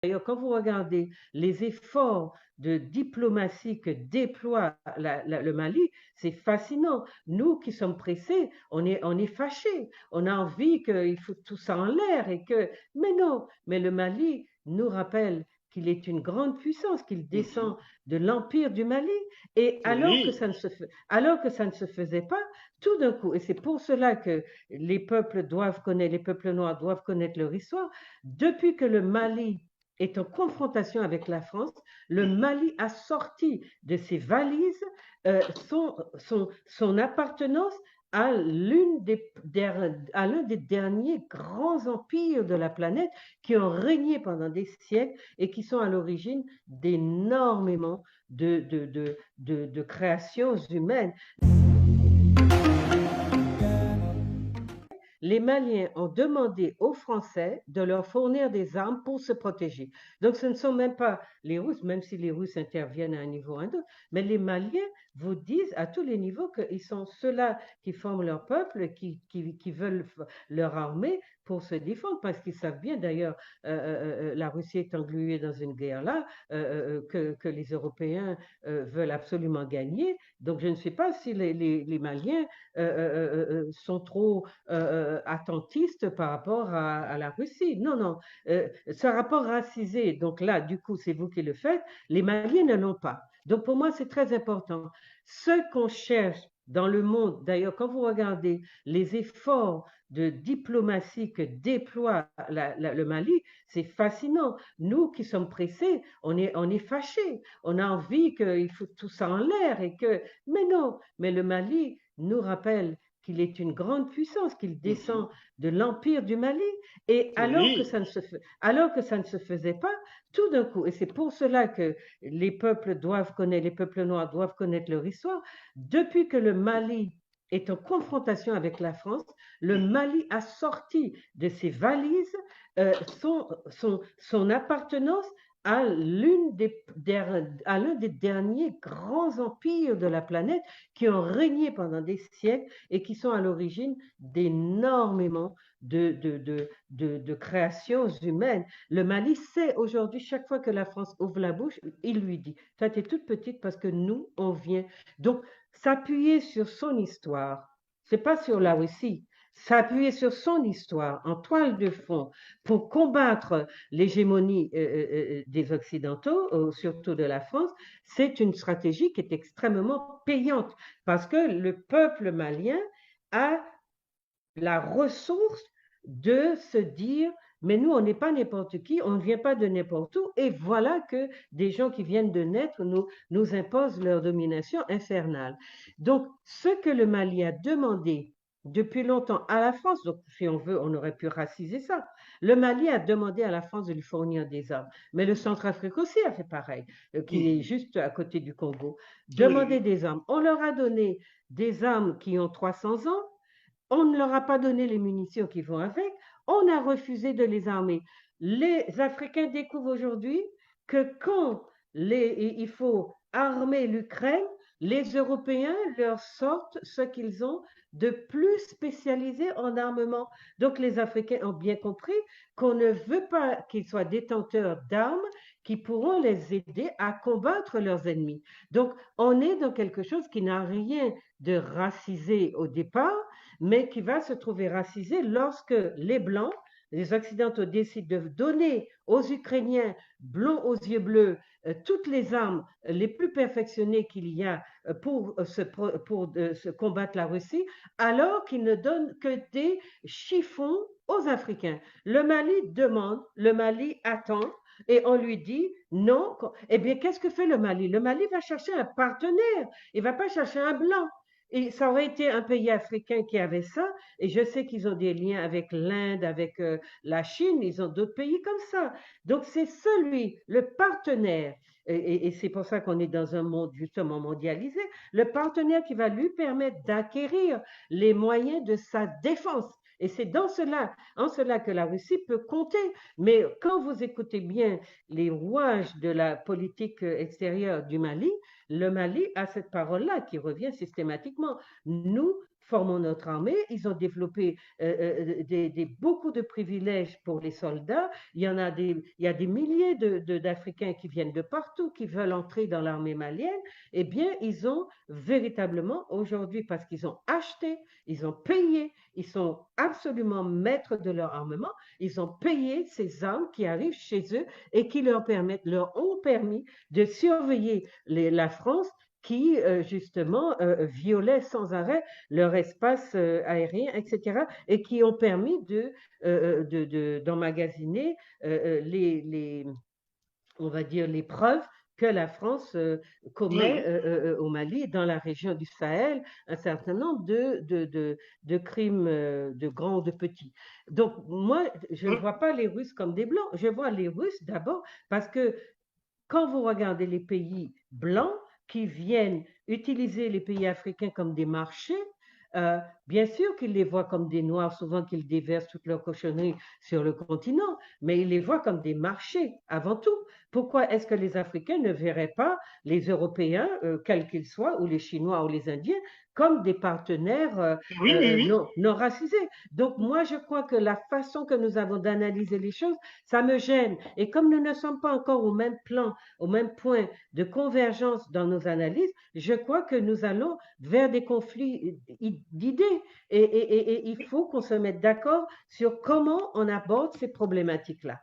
D'ailleurs, quand vous regardez les efforts de diplomatie que déploie le Mali, c'est fascinant. Nous qui sommes pressés, on est fâchés. On a envie qu'il faut tout ça en l'air et que, mais non, mais le Mali nous rappelle qu'il est une grande puissance, qu'il Mhm. descend de l'empire du Mali. Et Oui, alors que ça ne se faisait pas, tout d'un coup, et c'est pour cela que les peuples noirs doivent connaître leur histoire, depuis que le Mali est en confrontation avec la France, le Mali a sorti de ses valises son appartenance à l'un des derniers grands empires de la planète qui ont régné pendant des siècles et qui sont à l'origine d'énormément de créations humaines. Les Maliens ont demandé aux Français de leur fournir des armes pour se protéger. Donc ce ne sont même pas les Russes, même si les Russes interviennent à un niveau ou à un autre, mais les Maliens vous disent à tous les niveaux qu'ils sont ceux-là qui forment leur peuple, qui veulent leur armée pour se défendre, parce qu'ils savent bien, d'ailleurs, la Russie est engluée dans une guerre là, que les Européens veulent absolument gagner. Donc je ne sais pas si les Maliens sont trop attentistes par rapport à la Russie. Non, non. Ce rapport racisé, donc là, du coup, c'est vous qui le faites, les Maliens ne l'ont pas. Donc pour moi, c'est très important. Ce qu'on cherche dans le monde, d'ailleurs, quand vous regardez les efforts de diplomatie que déploie le Mali, c'est fascinant. Nous qui sommes pressés, on est fâchés. On a envie qu'il faut tout ça en l'air et que, mais non, mais le Mali nous rappelle qu'il est une grande puissance, qu'il mhm. descend de l'empire du Mali. Et Oui. alors que ça ne se faisait pas, tout d'un coup, et c'est pour cela que les peuples noirs doivent connaître leur histoire, depuis que le Mali est en confrontation avec la France, le Mali a sorti de ses valises son appartenance à l'un des derniers grands empires de la planète qui ont régné pendant des siècles et qui sont à l'origine d'énormément de créations humaines. Le Mali sait aujourd'hui, chaque fois que la France ouvre la bouche, il lui dit, toi, tu es toute petite parce que nous, on vient. Donc, s'appuyer sur son histoire, c'est pas sur la Russie, s'appuyer sur son histoire en toile de fond pour combattre l'hégémonie des Occidentaux, surtout de la France, c'est une stratégie qui est extrêmement payante parce que le peuple malien a la ressource de se dire, mais nous, on n'est pas n'importe qui, on ne vient pas de n'importe où, et voilà que des gens qui viennent de naître nous imposent leur domination infernale. Donc, ce que le Mali a demandé depuis longtemps à la France, donc si on veut, on aurait pu raciser ça. Le Mali a demandé à la France de lui fournir des armes, mais le Centrafrique aussi a fait pareil, qui est Mhm. juste à côté du Congo. Demander Oui. des armes. On leur a donné des armes qui ont 300 ans, on ne leur a pas donné les munitions qui vont avec, on a refusé de les armer. Les Africains découvrent aujourd'hui que quand il faut armer l'Ukraine, les Européens leur sortent ce qu'ils ont de plus spécialisé en armement. Donc les Africains ont bien compris qu'on ne veut pas qu'ils soient détenteurs d'armes qui pourront les aider à combattre leurs ennemis. Donc on est dans quelque chose qui n'a rien de racisé au départ, mais qui va se trouver racisé lorsque les Blancs, les Occidentaux décident de donner aux Ukrainiens blonds aux yeux bleus toutes les armes les plus perfectionnées qu'il y a pour se combattre la Russie, alors qu'ils ne donnent que des chiffons aux Africains. Le Mali demande, le Mali attend, et on lui dit non. Eh bien, qu'est-ce que fait le Mali? Le Mali va chercher un partenaire, il ne va pas chercher un blanc. Et ça aurait été un pays africain qui avait ça, et je sais qu'ils ont des liens avec l'Inde, avec la Chine, ils ont d'autres pays comme ça. Donc c'est le partenaire, et c'est pour ça qu'on est dans un monde justement mondialisé, le partenaire qui va lui permettre d'acquérir les moyens de sa défense. Et c'est en cela que la Russie peut compter. Mais quand vous écoutez bien les rouages de la politique extérieure du Mali, le Mali a cette parole-là qui revient systématiquement. Nous formons notre armée. Ils ont développé beaucoup de privilèges pour les soldats. Il y a des milliers d'Africains qui viennent de partout, qui veulent entrer dans l'armée malienne. Eh bien, ils ont véritablement aujourd'hui, parce qu'ils ont acheté, ils ont payé, ils sont absolument maîtres de leur armement, ils ont payé ces armes qui arrivent chez eux et qui leur ont permis de surveiller la France qui, justement, violaient sans arrêt leur espace aérien, etc., et qui ont permis d'emmagasiner on va dire, les preuves que la France commet Oui, au Mali, dans la région du Sahel, un certain nombre de crimes de grands ou de petits. Donc, moi, je ne oui, vois pas les Russes comme des Blancs. Je vois les Russes d'abord parce que quand vous regardez les pays blancs qui viennent utiliser les pays africains comme des marchés, bien sûr qu'ils les voient comme des Noirs, souvent qu'ils déversent toutes leurs cochonneries sur le continent, mais ils les voient comme des marchés avant tout. Pourquoi est-ce que les Africains ne verraient pas les Européens, quels qu'ils soient, ou les Chinois ou les Indiens, comme des partenaires oui, oui, oui. non racisés? Donc moi, je crois que la façon que nous avons d'analyser les choses, ça me gêne. Et comme nous ne sommes pas encore au même plan, au même point de convergence dans nos analyses, je crois que nous allons vers des conflits d'idées. Et il faut qu'on se mette d'accord sur comment on aborde ces problématiques-là.